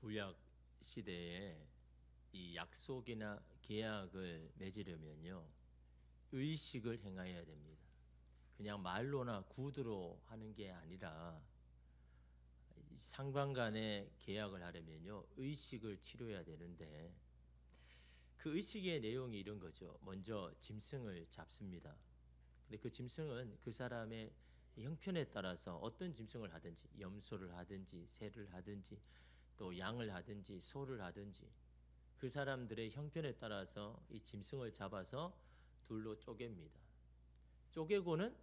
구약 시대에 이 약속이나 계약을 맺으려면요, 의식을 행해야 됩니다. 그냥 말로나 구두로 하는 게 아니라 상관 간의 계약을 하려면요, 의식을 치러야 되는데, 그 의식의 내용이 이런 거죠. 먼저 짐승을 잡습니다. 근데 그 짐승은 그 사람의 형편에 따라서 어떤 짐승을 하든지, 염소를 하든지 새를 하든지 또 양을 하든지 소를 하든지 그 사람들의 형편에 따라서 이 짐승을 잡아서 둘로 쪼갭니다. 쪼개고는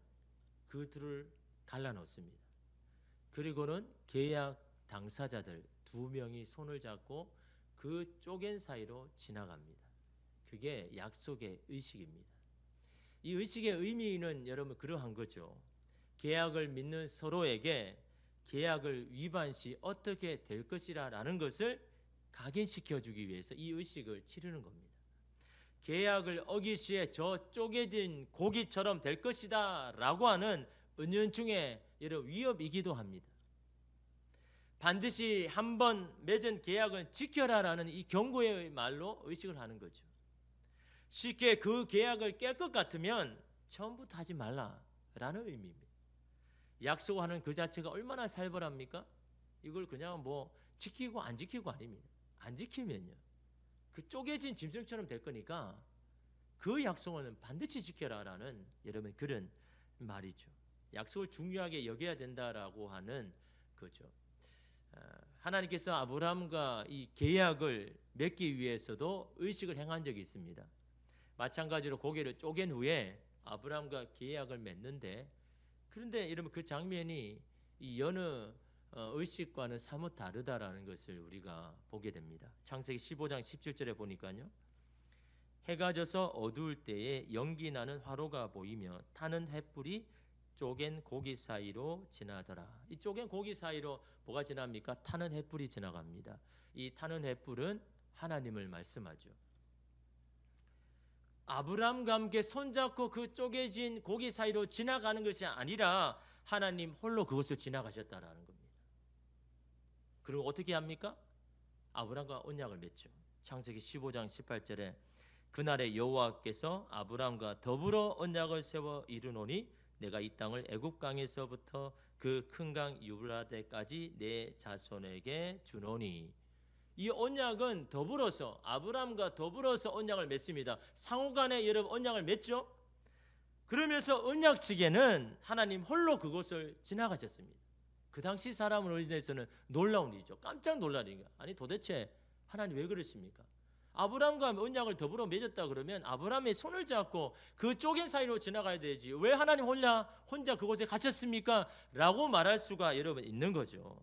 그 둘을 갈라놓습니다. 그리고는 계약 당사자들 2명이 손을 잡고 그 쪼갠 사이로 지나갑니다. 그게 약속의 의식입니다. 이 의식의 의미는 여러분 그러한 거죠. 계약을 믿는 서로에게 계약을 위반 시 어떻게 될 것이라는 것을 각인시켜 주기 위해서 이 의식을 치르는 겁니다. 계약을 어길 시에 저 쪼개진 고기처럼 될 것이다 라고 하는 은연중에 여러 위협이기도 합니다. 반드시 한번 맺은 계약은 지켜라라는 이 경고의 말로 의식을 하는 거죠. 쉽게 그 계약을 깰 것 같으면 처음부터 하지 말라라는 의미입니다. 약속하는 그 자체가 얼마나 살벌합니까? 이걸 그냥 뭐 지키고 안 지키고 아닙니다. 안 지키면요, 그 쪼개진 짐승처럼 될 거니까 그 약속은 반드시 지켜라라는 여러분 그런 말이죠. 약속을 중요하게 여겨야 된다라고 하는 거죠. 하나님께서 아브라함과 이 계약을 맺기 위해서도 의식을 행한 적이 있습니다. 마찬가지로 고개를 쪼갠 후에 아브라함과 계약을 맺는데, 그런데 여러분 그 장면이 이 여느 의식과는 사뭇 다르다라는 것을 우리가 보게 됩니다. 창세기 15장 17절에 보니까요, 해가 져서 어두울 때에 연기 나는 화로가 보이며 타는 횃불이 쪼갠 고기 사이로 지나더라. 이 쪼갠 고기 사이로 뭐가 지납니까? 타는 횃불이 지나갑니다. 이 타는 횃불은 하나님을 말씀하죠. 아브라함과 함께 손잡고 그 쪼개진 고기 사이로 지나가는 것이 아니라 하나님 홀로 그것을 지나가셨다라는 겁니다. 그리고 어떻게 합니까? 아브라함과 언약을 맺죠. 창세기 15장 18절에 그날에 여호와께서 아브라함과 더불어 언약을 세워 이르노니 내가 이 땅을 애굽 강에서부터 그 큰 강 유브라데까지 내 자손에게 주노니. 이 언약은 더불어서 아브라함과 더불어서 언약을 맺습니다. 상호간에 여러분 언약을 맺죠. 그러면서 언약식에는 하나님 홀로 그곳을 지나가셨습니다. 그 당시 사람으로 인해서는 놀라운 일이죠. 깜짝 놀라니까. 아니 도대체 하나님 왜 그러십니까? 아브라함과 언약을 더불어 맺었다 그러면 아브라함의 손을 잡고 그 쪼갠 사이로 지나가야 되지, 왜 하나님 혼자 그곳에 가셨습니까? 라고 말할 수가 여러분 있는 거죠.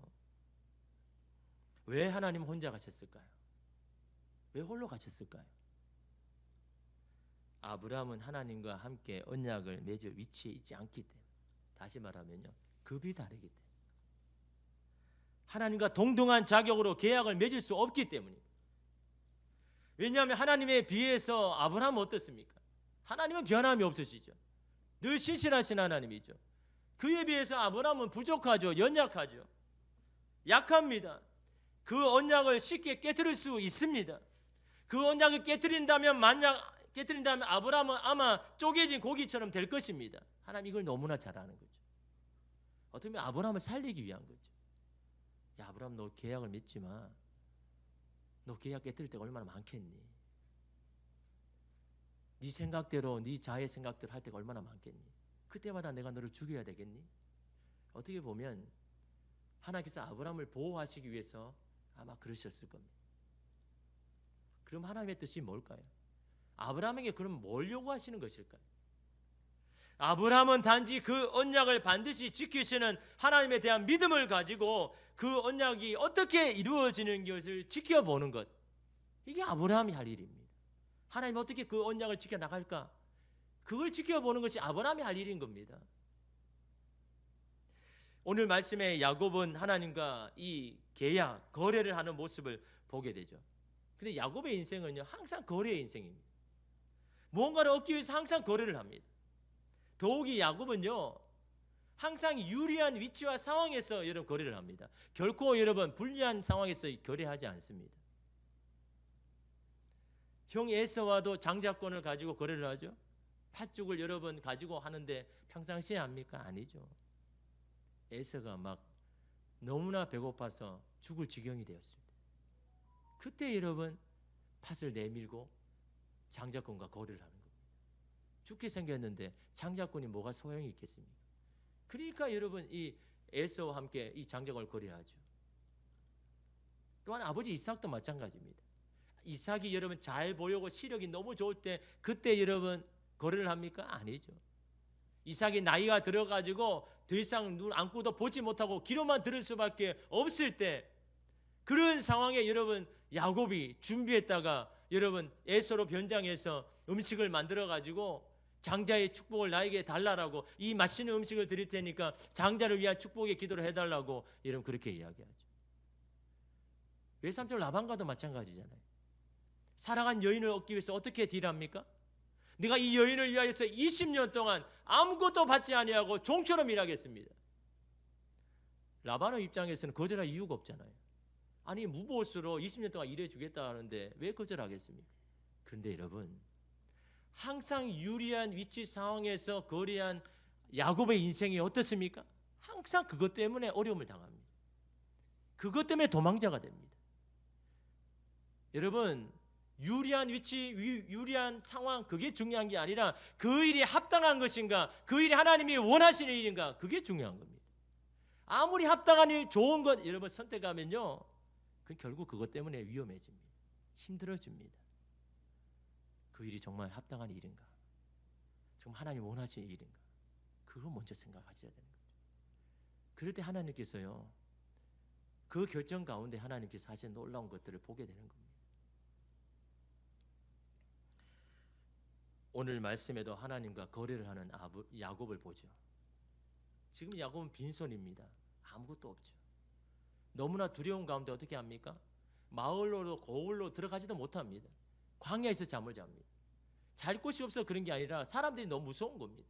왜 하나님 혼자 가셨을까요? 왜 홀로 가셨을까요? 아브라함은 하나님과 함께 언약을 맺을 위치에 있지 않기 때문에, 다시 말하면요, 급이 다르기 때문에, 하나님과 동등한 자격으로 계약을 맺을 수 없기 때문입니다. 왜냐하면 하나님에 비해서 아브라함은 어떻습니까? 하나님은 변함이 없으시죠. 늘 신실하신 하나님이죠. 그에 비해서 아브라함은 부족하죠. 연약하죠. 약합니다. 그 언약을 쉽게 깨트릴 수 있습니다. 그 언약을 깨트린다면 아브라함은 아마 쪼개진 고기처럼 될 것입니다. 하나님 이걸 너무나 잘 아는 거죠. 어떻게 보면 아브라함을 살리기 위한 거죠. 야, 아브라함 너 계약을 맺지 마. 너 계약 깨트릴 때가 얼마나 많겠니? 네 생각대로, 네 자의 생각대로 할 때가 얼마나 많겠니? 그때마다 내가 너를 죽여야 되겠니? 어떻게 보면 하나님께서 아브라함을 보호하시기 위해서 아마 그러셨을 겁니다. 그럼 하나님의 뜻이 뭘까요? 아브라함에게 그럼 뭘 요구하시는 것일까요? 아브라함은 단지 그 언약을 반드시 지키시는 하나님에 대한 믿음을 가지고 그 언약이 어떻게 이루어지는 것을 지켜보는 것, 이게 아브라함이 할 일입니다. 하나님 어떻게 그 언약을 지켜나갈까? 그걸 지켜보는 것이 아브라함이 할 일인 겁니다. 오늘 말씀에 야곱은 하나님과 이 계약, 거래를 하는 모습을 보게 되죠. 근데 야곱의 인생은요, 항상 거래의 인생입니다. 무언가를 얻기 위해서 항상 거래를 합니다. 더욱이 야곱은요, 항상 유리한 위치와 상황에서 여러분 거래를 합니다. 결코 여러분 불리한 상황에서 거래하지 않습니다. 형 에서와도 장자권을 가지고 거래를 하죠. 팥죽을 여러분 가지고 하는데 평상시에 합니까? 아니죠. 에서가 막 너무나 배고파서 죽을 지경이 되었습니다. 그때 여러분 팥을 내밀고 장자권과 거래를 하는 겁니다. 죽게 생겼는데 장자권이 뭐가 소용이 있겠습니까? 그러니까 여러분 이 에서와 함께 이 장자권을 거래하죠. 또한 아버지 이삭도 마찬가지입니다. 이삭이 여러분 잘 보려고 시력이 너무 좋을 때 그때 여러분 거래를 합니까? 아니죠. 이삭이 나이가 들어가지고 더 이상 눈 안고도 보지 못하고 귀로만 들을 수밖에 없을 때 그런 상황에 여러분 야곱이 준비했다가 여러분 에서로 변장해서 음식을 만들어 가지고 장자의 축복을 나에게 달라라고 이 맛있는 음식을 드릴 테니까 장자를 위한 축복의 기도를 해달라고 여러분 그렇게 이야기하죠. 외삼촌 라반과도 마찬가지잖아요. 사랑한 여인을 얻기 위해서 어떻게 딜합니까? 내가 이 여인을 위하여서 20년 동안 아무것도 받지 아니하고 종처럼 일하겠습니다. 라반의 입장에서는 거절할 이유가 없잖아요. 아니 무보스로 20년 동안 일해주겠다 하는데 왜 거절하겠습니까? 그런데 여러분 항상 유리한 위치 상황에서 거래한 야곱의 인생이 어떻습니까? 항상 그것 때문에 어려움을 당합니다. 그것 때문에 도망자가 됩니다. 여러분 유리한 위치, 유리한 상황 그게 중요한 게 아니라 그 일이 합당한 것인가, 그 일이 하나님이 원하시는 일인가 그게 중요한 겁니다. 아무리 합당한 일, 좋은 것 여러분 선택하면요 그 결국 그것 때문에 위험해집니다. 힘들어집니다. 그 일이 정말 합당한 일인가, 정말 하나님 원하시는 일인가 그거 먼저 생각하셔야 되는 거죠. 그럴 때 하나님께서요 그 결정 가운데 하나님께서 하신 놀라운 것들을 보게 되는 겁니다. 오늘 말씀에도 하나님과 거래를 하는 야곱을 보죠. 지금 야곱은 빈손입니다. 아무것도 없죠. 너무나 두려운 가운데 어떻게 합니까? 마을로도 고을로 들어가지도 못합니다. 광야에서 잠을 잡니다. 잘 곳이 없어 그런 게 아니라 사람들이 너무 무서운 겁니다.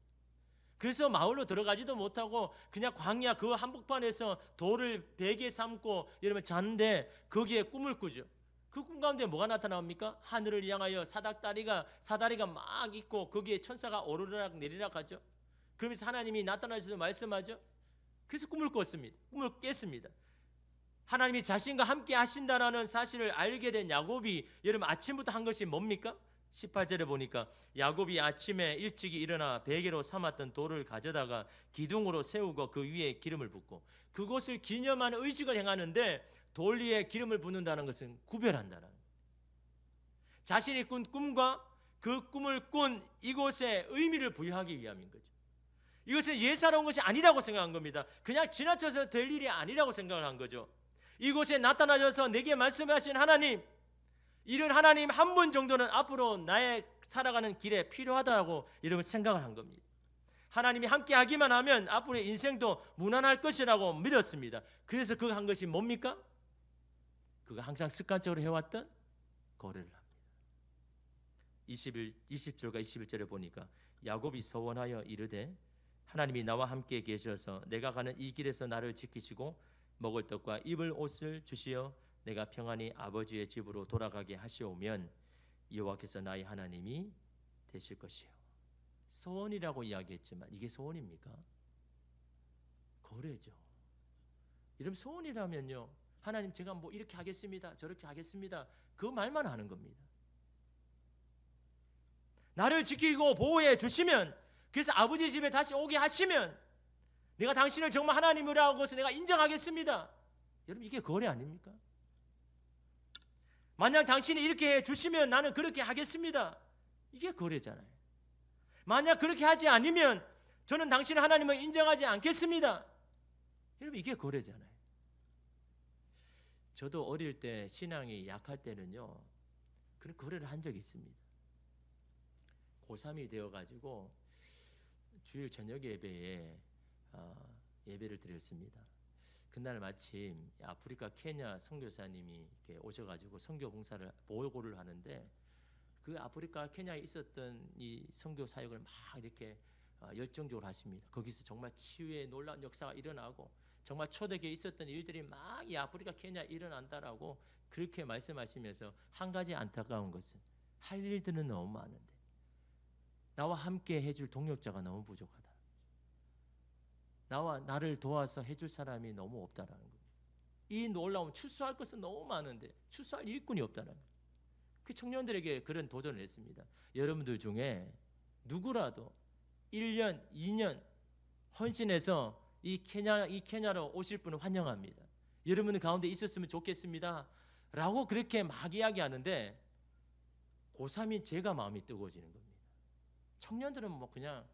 그래서 마을로 들어가지도 못하고 그냥 광야 그 한복판에서 돌을 베개 삼고 여러분 자는데 거기에 꿈을 꾸죠. 그 꿈 가운데 뭐가 나타납니까? 하늘을 향하여 사다리가 막 있고 거기에 천사가 오르락 내리락 하죠. 그러면서 하나님이 나타나셔서 말씀하죠. 그래서 꿈을 꿨습니다. 꿈을 깼습니다. 하나님이 자신과 함께 하신다라는 사실을 알게 된 야곱이 여러분 아침부터 한 것이 뭡니까? 18절에 보니까 야곱이 아침에 일찍이 일어나 베개로 삼았던 돌을 가져다가 기둥으로 세우고 그 위에 기름을 붓고 그것을 기념하는 의식을 행하는데 돌 위에 기름을 붓는다는 것은 구별한다는 거예요. 자신이 꾼 꿈과 그 꿈을 꾼 이곳에 의미를 부여하기 위함인 거죠. 이것은 예사로운 것이 아니라고 생각한 겁니다. 그냥 지나쳐서 될 일이 아니라고 생각을 한 거죠. 이곳에 나타나셔서 내게 말씀하신 하나님, 이런 하나님 한 분 정도는 앞으로 나의 살아가는 길에 필요하다고 여러분 생각을 한 겁니다. 하나님이 함께 하기만 하면 앞으로의 인생도 무난할 것이라고 믿었습니다. 그래서 그거 한 것이 뭡니까? 그가 항상 습관적으로 해왔던 거래를 합니다. 20절과 21절에 보니까 야곱이 서원하여 이르되 하나님이 나와 함께 계셔서 내가 가는 이 길에서 나를 지키시고 먹을 떡과 입을 옷을 주시어 내가 평안히 아버지의 집으로 돌아가게 하시오면 여호와께서 나의 하나님이 되실 것이요. 소원이라고 이야기했지만 이게 소원입니까? 거래죠. 이러면 소원이라면요 하나님 제가 뭐 이렇게 하겠습니다 저렇게 하겠습니다 그 말만 하는 겁니다. 나를 지키고 보호해 주시면, 그래서 아버지 집에 다시 오게 하시면 내가 당신을 정말 하나님이라고 해서 내가 인정하겠습니다. 여러분 이게 거래 아닙니까? 만약 당신이 이렇게 해 주시면 나는 그렇게 하겠습니다. 이게 거래잖아요. 만약 그렇게 하지 않으면 저는 당신을 하나님을 인정하지 않겠습니다. 여러분 이게 거래잖아요. 저도 어릴 때 신앙이 약할 때는요 그런 거래를 한 적이 있습니다. 고3이 되어가지고 주일 저녁 예배에 예배를 드렸습니다. 그날 마침 아프리카 케냐 선교사님이 이렇게 오셔가지고 선교 봉사를 보고를 하는데 그 아프리카 케냐에 있었던 이 선교 사역을 막 이렇게 열정적으로 하십니다. 거기서 정말 치유의 놀라운 역사가 일어나고 정말 초대교회에 있었던 일들이 막 이 아프리카 케냐 일어난다라고 그렇게 말씀하시면서 한 가지 안타까운 것은 할 일들은 너무 많은데 나와 함께 해줄 동력자가 너무 부족하다. 나를 도와서 해줄 사람이 너무 없다라는 거예요. 이 놀라운 출소할 것은 너무 많은데 출소할 일꾼이 없다는 거예요. 그 청년들에게 그런 도전을 했습니다. 여러분들 중에 누구라도 1년, 2년 헌신해서 이 케냐로 오실 분을 환영합니다. 여러분 가운데 있었으면 좋겠습니다. 라고 그렇게 막 이야기하는데 고3인 제가 마음이 뜨거워지는 겁니다. 청년들은 뭐 그냥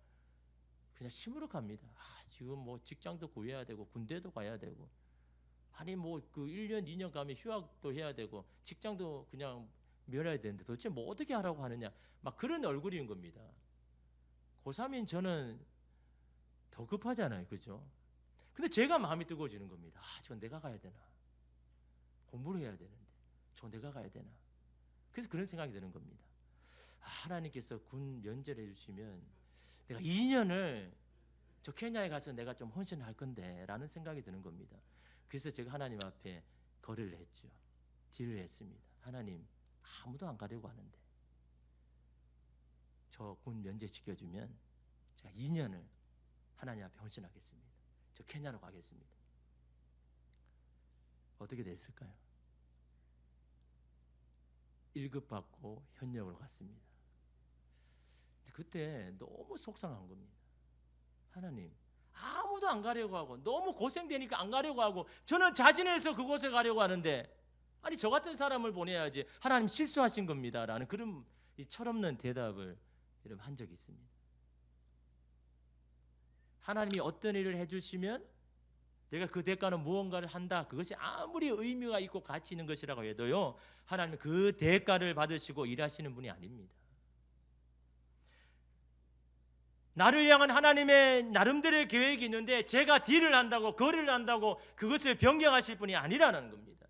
시무룩합니다. 지금 뭐 직장도 구해야 되고 군대도 가야 되고 아니 뭐 그 1년, 2년 가면 휴학도 해야 되고 직장도 그냥 면해야 되는데 도대체 뭐 어떻게 하라고 하느냐 막 그런 얼굴인 겁니다. 고3인 저는 더 급하잖아요. 그죠? 근데 제가 마음이 뜨거워지는 겁니다. 저건 내가 가야 되나? 공부를 해야 되는데 저 내가 가야 되나? 그래서 그런 생각이 드는 겁니다. 하나님께서 군 면제를 해주시면 내가 2년을 저 케냐에 가서 내가 좀 헌신할 건데 라는 생각이 드는 겁니다. 그래서 제가 하나님 앞에 거래를 했죠. 딜을 했습니다. 하나님 아무도 안 가려고 하는데 저 군 면제시켜주면 제가 2년을 하나님 앞에 헌신하겠습니다. 저 케냐로 가겠습니다. 어떻게 됐을까요? 1급 받고 현역으로 갔습니다. 그때 너무 속상한 겁니다. 하나님 아무도 안 가려고 하고 너무 고생되니까 안 가려고 하고 저는 자진해서 그곳에 가려고 하는데 아니 저 같은 사람을 보내야지 하나님 실수하신 겁니다 라는 그런 이 철없는 대답을 여러분 한 적이 있습니다. 하나님이 어떤 일을 해주시면 내가 그 대가는 무언가를 한다. 그것이 아무리 의미가 있고 가치 있는 것이라고 해도요 하나님은 그 대가를 받으시고 일하시는 분이 아닙니다. 나를 향한 하나님의 나름대로의 계획이 있는데 제가 딜을 한다고 거래를 한다고 그것을 변경하실 분이 아니라는 겁니다.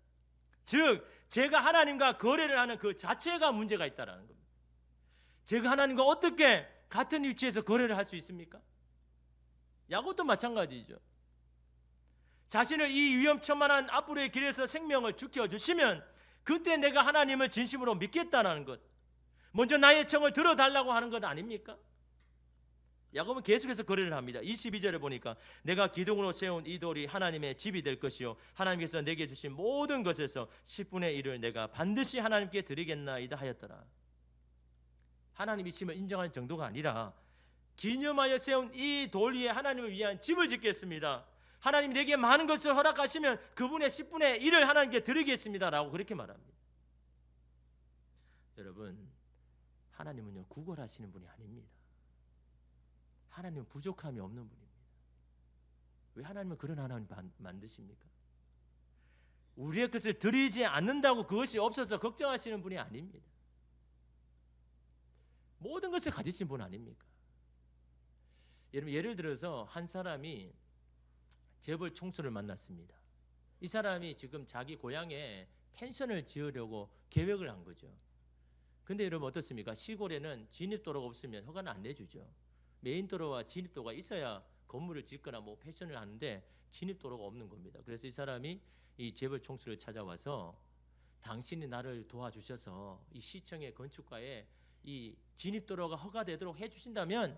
즉 제가 하나님과 거래를 하는 그 자체가 문제가 있다는 겁니다. 제가 하나님과 어떻게 같은 위치에서 거래를 할 수 있습니까? 야곱도 마찬가지죠. 자신을 이 위험천만한 앞으로의 길에서 생명을 지켜주시면 그때 내가 하나님을 진심으로 믿겠다는 것, 먼저 나의 청을 들어달라고 하는 것 아닙니까? 야곱은 계속해서 거래를 합니다. 22절에 보니까 내가 기둥으로 세운 이 돌이 하나님의 집이 될 것이요 하나님께서 내게 주신 모든 것에서 10분의 1을 내가 반드시 하나님께 드리겠나이다 하였더라. 하나님이심을 인정하는 정도가 아니라 기념하여 세운 이 돌 위에 하나님을 위한 집을 짓겠습니다. 하나님이 내게 많은 것을 허락하시면 그분의 10분의 1을 하나님께 드리겠습니다 라고 그렇게 말합니다. 여러분 하나님은요 구걸하시는 분이 아닙니다. 하나님은 부족함이 없는 분입니다. 왜 하나님은 그런 하나님 만드십니까? 우리의 것을 드리지 않는다고 그것이 없어서 걱정하시는 분이 아닙니다. 모든 것을 가지신 분 아닙니까? 여러분 예를 들어서 한 사람이 재벌 총수를 만났습니다. 이 사람이 지금 자기 고향에 펜션을 지으려고 계획을 한 거죠. 근데 여러분 어떻습니까? 시골에는 진입도로가 없으면 허가는 안 내주죠. 메인도로와 진입도가 있어야 건물을 짓거나 뭐 펜션을 하는데 진입도로가 없는 겁니다. 그래서 이 사람이 이 재벌 총수를 찾아와서 당신이 나를 도와주셔서 이 시청의 건축가에 이 진입도로가 허가되도록 해주신다면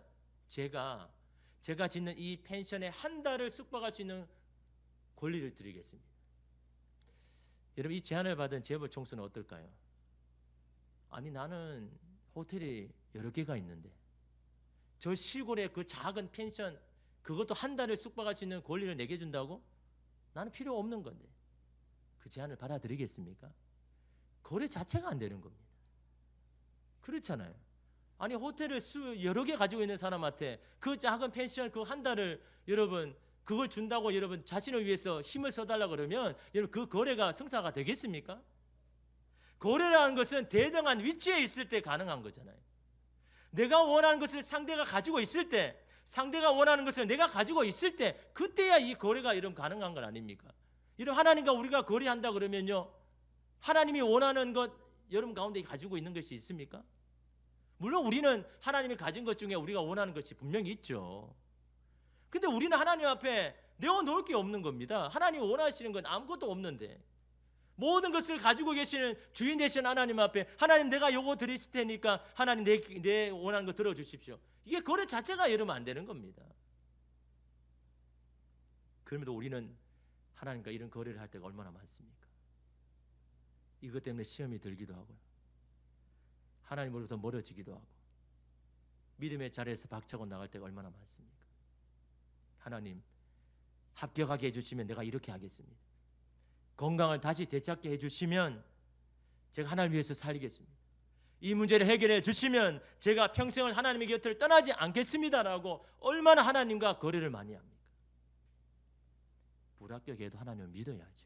제가 짓는 이 펜션에 한 달을 숙박할 수 있는 권리를 드리겠습니다. 여러분 이 제안을 받은 재벌 총수는 어떨까요? 아니 나는 호텔이 여러 개가 있는데 저 시골의 그 작은 펜션 그것도 한 달을 숙박할 수 있는 권리를 내게 준다고? 나는 필요 없는 건데 그 제안을 받아들이겠습니까? 거래 자체가 안 되는 겁니다. 그렇잖아요. 아니 호텔을 여러 개 가지고 있는 사람한테 그 작은 펜션 그 한 달을 여러분 그걸 준다고 여러분 자신을 위해서 힘을 써달라고 그러면 여러분 그 거래가 성사가 되겠습니까? 거래라는 것은 대등한 위치에 있을 때 가능한 거잖아요. 내가 원하는 것을 상대가 가지고 있을 때 상대가 원하는 것을 내가 가지고 있을 때 그때야 이 거래가 이런 가능한 건 아닙니까? 이런 하나님과 우리가 거래한다 그러면요 하나님이 원하는 것 여러분 가운데 가지고 있는 것이 있습니까? 물론 우리는 하나님이 가진 것 중에 우리가 원하는 것이 분명히 있죠. 근데 우리는 하나님 앞에 내어놓을 게 없는 겁니다. 하나님이 원하시는 건 아무것도 없는데 모든 것을 가지고 계시는 주인 되신 하나님 앞에 하나님 내가 요거 드리실 테니까 하나님 내 원하는 거 들어주십시오. 이게 거래 자체가 여러분 안 되는 겁니다. 그럼에도 우리는 하나님과 이런 거래를 할 때가 얼마나 많습니까? 이것 때문에 시험이 들기도 하고요. 하나님으로부터 멀어지기도 하고 믿음의 자리에서 박차고 나갈 때가 얼마나 많습니까? 하나님 합격하게 해주시면 내가 이렇게 하겠습니다. 건강을 다시 되찾게 해주시면 제가 하나님 위해서 살겠습니다. 이 문제를 해결해 주시면 제가 평생을 하나님의 곁을 떠나지 않겠습니다라고 얼마나 하나님과 거래를 많이 합니까? 불합격해도 하나님을 믿어야죠.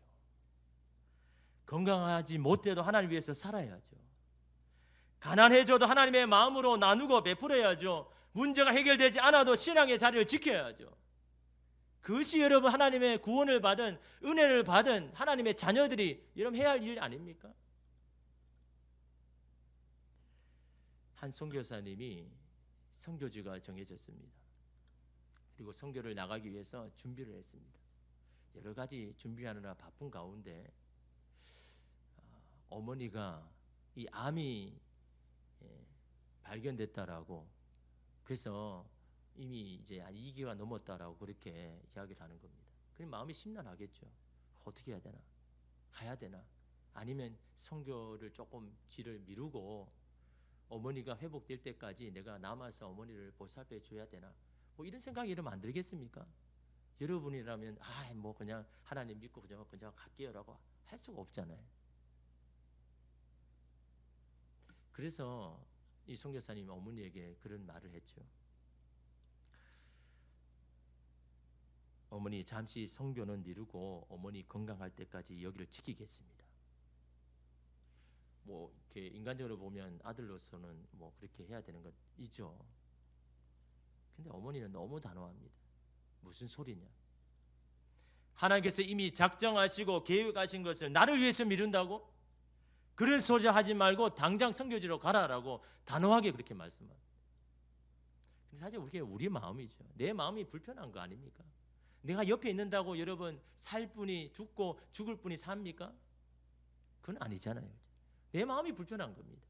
건강하지 못해도 하나님 위해서 살아야죠. 가난해져도 하나님의 마음으로 나누고 베풀어야죠. 문제가 해결되지 않아도 신앙의 자리를 지켜야죠. 그것이 여러분 하나님의 구원을 받은 은혜를 받은 하나님의 자녀들이 여러분 해야 할 일 아닙니까? 한 선교사님이 선교지가 정해졌습니다. 그리고 선교를 나가기 위해서 준비를 했습니다. 여러 가지 준비하느라 바쁜 가운데 어머니가 이 암이 발견됐다라고 그래서 이미 이제 한 2기가 넘었다라고 그렇게 이야기를 하는 겁니다. 그럼 마음이 심란하겠죠. 어떻게 해야 되나? 가야 되나? 아니면 선교를 조금 길을 미루고 어머니가 회복될 때까지 내가 남아서 어머니를 보살펴 줘야 되나? 뭐 이런 생각이 이러면 안 들겠습니까? 여러분이라면 뭐 그냥 하나님 믿고 그냥 갈게요라고 할 수가 없잖아요. 그래서 이 선교사님이 어머니에게 그런 말을 했죠. 어머니 잠시 선교는 미루고 어머니 건강할 때까지 여기를 지키겠습니다. 뭐 이렇게 인간적으로 보면 아들로서는 뭐 그렇게 해야 되는 건 있죠. 근데 어머니는 너무 단호합니다. 무슨 소리냐? 하나님께서 이미 작정하시고 계획하신 것을 나를 위해서 미룬다고? 그런 소리 하지 말고 당장 선교지로 가라라고 단호하게 그렇게 말씀합니다. 근데 사실 우리 마음이죠. 내 마음이 불편한 거 아닙니까? 내가 옆에 있는다고 여러분 살 뿐이 죽고 죽을 뿐이 삽니까? 그건 아니잖아요. 내 마음이 불편한 겁니다.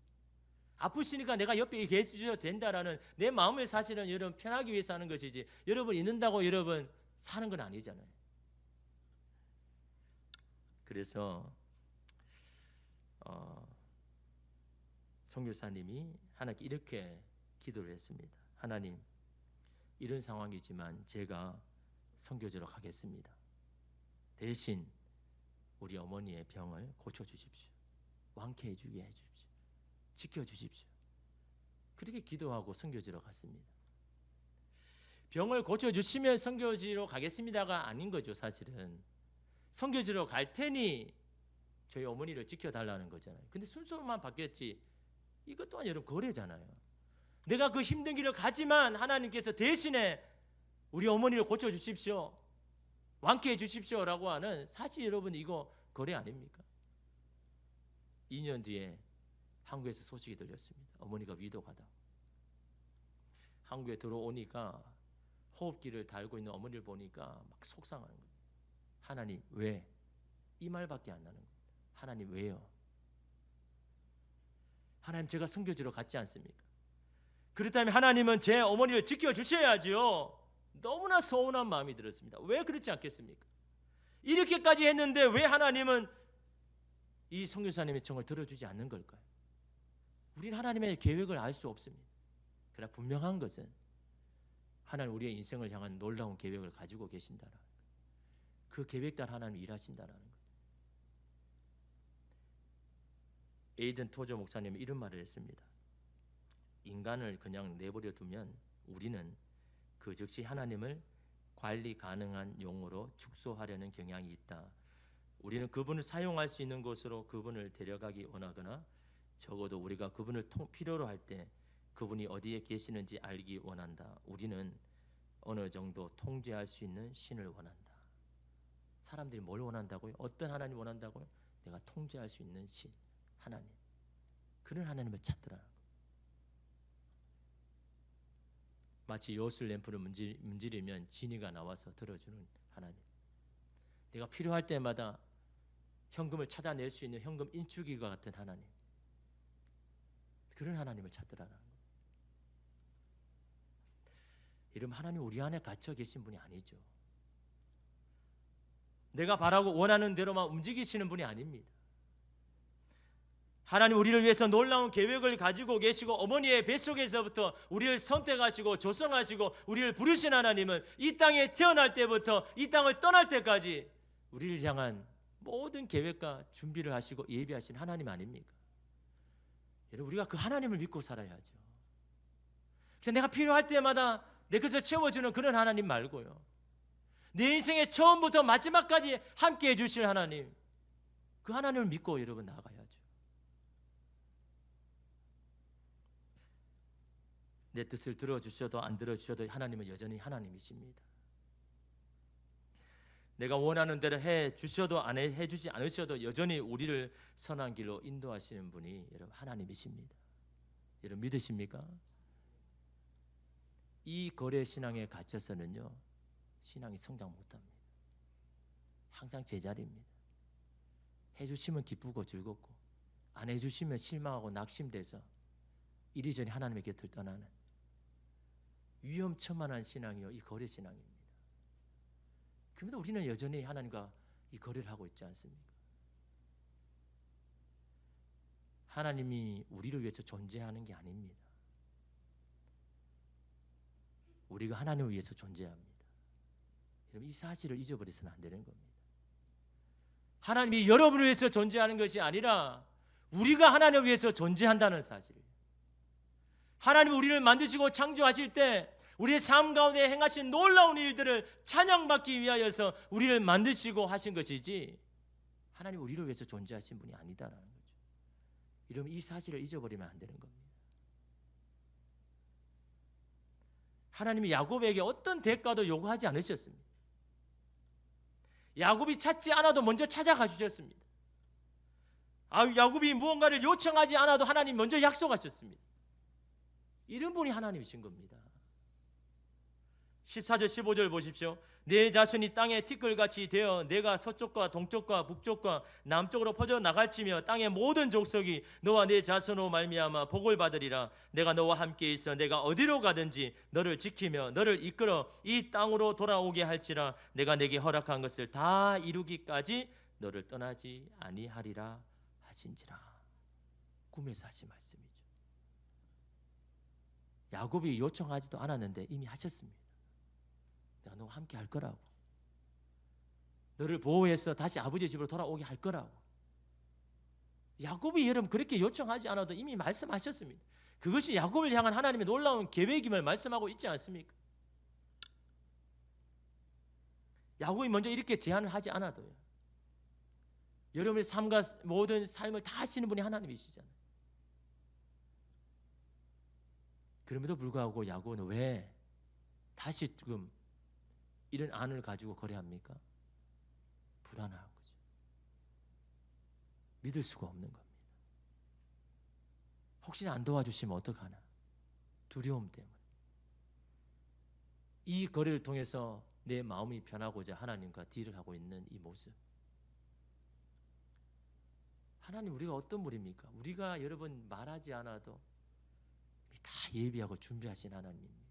아프시니까 내가 옆에 계셔도 된다라는 내 마음을 사실은 여러분 편하기 위해서 하는 것이지 여러분 있는다고 여러분 사는 건 아니잖아요. 그래서 선교사님이 하나님께 이렇게 기도를 했습니다. 하나님, 이런 상황이지만 제가 선교지로 가겠습니다. 대신 우리 어머니의 병을 고쳐주십시오. 완쾌해 주게 해주십시오. 지켜주십시오. 그렇게 기도하고 선교지로 갔습니다. 병을 고쳐주시면 선교지로 가겠습니다가 아닌 거죠. 사실은 선교지로 갈 테니 저희 어머니를 지켜달라는 거잖아요. 근데 순서만 바뀌었지 이것 또한 여러분 거래잖아요. 내가 그 힘든 길을 가지만 하나님께서 대신에 우리 어머니를 고쳐주십시오, 완쾌해 주십시오라고 하는 사실 여러분 이거 거래 아닙니까? 2년 뒤에 한국에서 소식이 들렸습니다. 어머니가 위독하다. 한국에 들어오니까 호흡기를 달고 있는 어머니를 보니까 막 속상하는 거예요. 하나님 왜? 이 말밖에 안 나는 거예요. 하나님 왜요? 하나님 제가 선교지로 갔지 않습니까? 그렇다면 하나님은 제 어머니를 지켜주셔야죠. 너무나 서운한 마음이 들었습니다. 왜 그렇지 않겠습니까? 이렇게까지 했는데 왜 하나님은 이 선교사님의 청을 들어주지 않는 걸까요? 우리는 하나님의 계획을 알 수 없습니다. 그러나 분명한 것은 하나님 우리의 인생을 향한 놀라운 계획을 가지고 계신다라는 거예요. 그 계획대로 하나님 일하신다라는 거예요. 에이든 토저 목사님은 이런 말을 했습니다. 인간을 그냥 내버려 두면 우리는 그 즉시 하나님을 관리 가능한 용으로 축소하려는 경향이 있다. 우리는 그분을 사용할 수 있는 곳으로 그분을 데려가기 원하거나 적어도 우리가 그분을 필요로 할 때 그분이 어디에 계시는지 알기 원한다. 우리는 어느 정도 통제할 수 있는 신을 원한다. 사람들이 뭘 원한다고요? 어떤 하나님 원한다고요? 내가 통제할 수 있는 신, 하나님. 그런 하나님을 찾더라는 거예요. 마치 요술 램프를 문지르면 지니가 나와서 들어주는 하나님. 내가 필요할 때마다 현금을 찾아낼 수 있는 현금 인출기가 같은 하나님. 그런 하나님을 찾으라는 거예요. 이러면 하나님 우리 안에 갇혀 계신 분이 아니죠. 내가 바라고 원하는 대로만 움직이시는 분이 아닙니다. 하나님 우리를 위해서 놀라운 계획을 가지고 계시고 어머니의 뱃속에서부터 우리를 선택하시고 조성하시고 우리를 부르신 하나님은 이 땅에 태어날 때부터 이 땅을 떠날 때까지 우리를 향한 모든 계획과 준비를 하시고 예비하신 하나님 아닙니까? 여러분 우리가 그 하나님을 믿고 살아야죠. 그래서 내가 필요할 때마다 내 것을 채워주는 그런 하나님 말고요, 내 인생의 처음부터 마지막까지 함께해 주실 하나님, 그 하나님을 믿고 여러분 나아가야죠. 내 뜻을 들어주셔도 안 들어주셔도 하나님은 여전히 하나님이십니다. 내가 원하는 대로 해주셔도 안 해주지 않으셔도 여전히 우리를 선한 길로 인도하시는 분이 여러분 하나님이십니다. 여러분 믿으십니까? 이 거래 신앙에 갇혀서는요 신앙이 성장 못합니다. 항상 제자리입니다. 해주시면 기쁘고 즐겁고 안 해주시면 실망하고 낙심돼서 이리저리 하나님의 곁을 떠나는 위험천만한 신앙이요 이 거래 신앙입니다. 그런데 우리는 여전히 하나님과 이 거래를 하고 있지 않습니까? 하나님이 우리를 위해서 존재하는 게 아닙니다. 우리가 하나님을 위해서 존재합니다. 여러분 이 사실을 잊어버려서는 안 되는 겁니다. 하나님이 여러분을 위해서 존재하는 것이 아니라 우리가 하나님을 위해서 존재한다는 사실. 하나님이 우리를 만드시고 창조하실 때 우리의 삶 가운데 행하신 놀라운 일들을 찬양받기 위하여서 우리를 만드시고 하신 것이지 하나님 우리를 위해서 존재하신 분이 아니다라는 거죠. 이러면 이 사실을 잊어버리면 안 되는 겁니다. 하나님이 야곱에게 어떤 대가도 요구하지 않으셨습니다. 야곱이 찾지 않아도 먼저 찾아가 주셨습니다. 야곱이 무언가를 요청하지 않아도 하나님 먼저 약속하셨습니다. 이런 분이 하나님이신 겁니다. 14절 15절 보십시오. 내 자손이 땅의 티끌같이 되어 내가 서쪽과 동쪽과 북쪽과 남쪽으로 퍼져 나갈지며 땅의 모든 족속이 너와 내 자손으로 말미암아 복을 받으리라. 내가 너와 함께 있어 내가 어디로 가든지 너를 지키며 너를 이끌어 이 땅으로 돌아오게 할지라. 내가 내게 허락한 것을 다 이루기까지 너를 떠나지 아니하리라 하신지라. 꿈에서 하신 말씀이죠. 야곱이 요청하지도 않았는데 이미 하셨습니다. 내가 너와 함께 할 거라고, 너를 보호해서 다시 아버지 집으로 돌아오게 할 거라고. 야곱이 여러분 그렇게 요청하지 않아도 이미 말씀하셨습니다. 그것이 야곱을 향한 하나님의 놀라운 계획임을 말씀하고 있지 않습니까? 야곱이 먼저 이렇게 제안을 하지 않아도요 여러분의 삶과 모든 삶을 다 하시는 분이 하나님이시잖아요. 그럼에도 불구하고 야곱은 왜 다시 지금 이런 안을 가지고 거래합니까? 불안한 거죠. 믿을 수가 없는 겁니다. 혹시나 안 도와주시면 어떡하나? 두려움 때문에. 이 거래를 통해서 내 마음이 변하고자 하나님과 딜을 하고 있는 이 모습. 하나님 우리가 어떤 분입니까? 우리가 여러분 말하지 않아도 다 예비하고 준비하신 하나님입니다.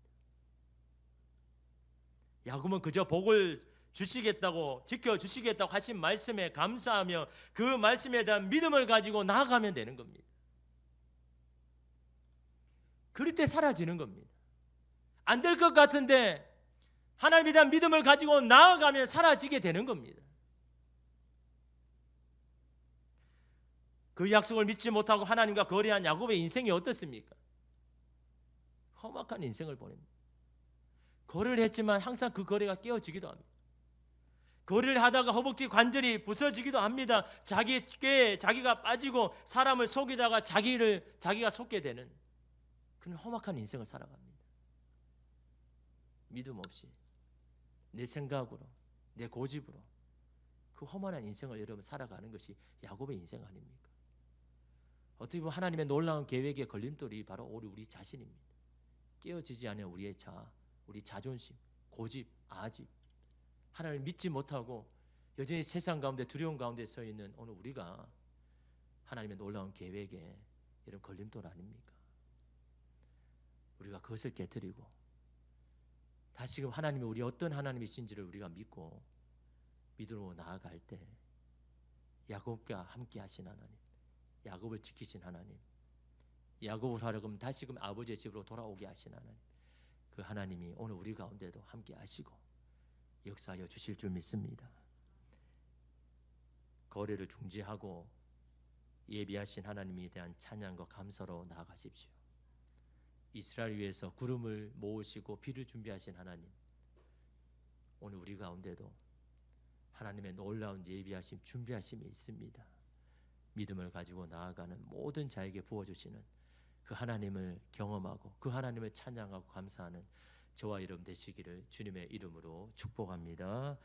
야곱은 그저 복을 주시겠다고 지켜주시겠다고 하신 말씀에 감사하며 그 말씀에 대한 믿음을 가지고 나아가면 되는 겁니다. 그럴 때 사라지는 겁니다. 안 될 것 같은데 하나님에 대한 믿음을 가지고 나아가면 사라지게 되는 겁니다. 그 약속을 믿지 못하고 하나님과 거래한 야곱의 인생이 어떻습니까? 험악한 인생을 보냅니다. 거래를 했지만 항상 그 거래가 깨어지기도 합니다. 거래를 하다가 허벅지 관절이 부서지기도 합니다. 자기가 빠지고 사람을 속이다가 자기가 속게 되는 그런 험악한 인생을 살아갑니다. 믿음 없이 내 생각으로 내 고집으로 그 험한 인생을 여러분 살아가는 것이 야곱의 인생 아닙니까? 어떻게 보면 하나님의 놀라운 계획의 걸림돌이 바로 우리 자신입니다. 깨어지지 않은 우리의 우리 자존심, 고집, 아집, 하나님을 믿지 못하고 여전히 세상 가운데 두려움 가운데 서 있는 오늘 우리가 하나님의 놀라운 계획에 이런 걸림돌 아닙니까? 우리가 그것을 깨뜨리고 다시금 하나님이 우리 어떤 하나님이신지를 우리가 믿고 믿음으로 나아갈 때 야곱과 함께 하신 하나님, 야곱을 지키신 하나님, 야곱을 하려고 다시금 아버지의 집으로 돌아오게 하신 하나님, 그 하나님이 오늘 우리 가운데도 함께 하시고 역사하여 주실 줄 믿습니다. 거래를 중지하고 예비하신 하나님에 대한 찬양과 감사로 나아가십시오. 이스라엘 위에서 구름을 모으시고 비를 준비하신 하나님, 오늘 우리 가운데도 하나님의 놀라운 예비하심, 준비하심이 있습니다. 믿음을 가지고 나아가는 모든 자에게 부어주시는 그 하나님을 경험하고 그 하나님을 찬양하고 감사하는 저와 여러분 되시기를 주님의 이름으로 축복합니다.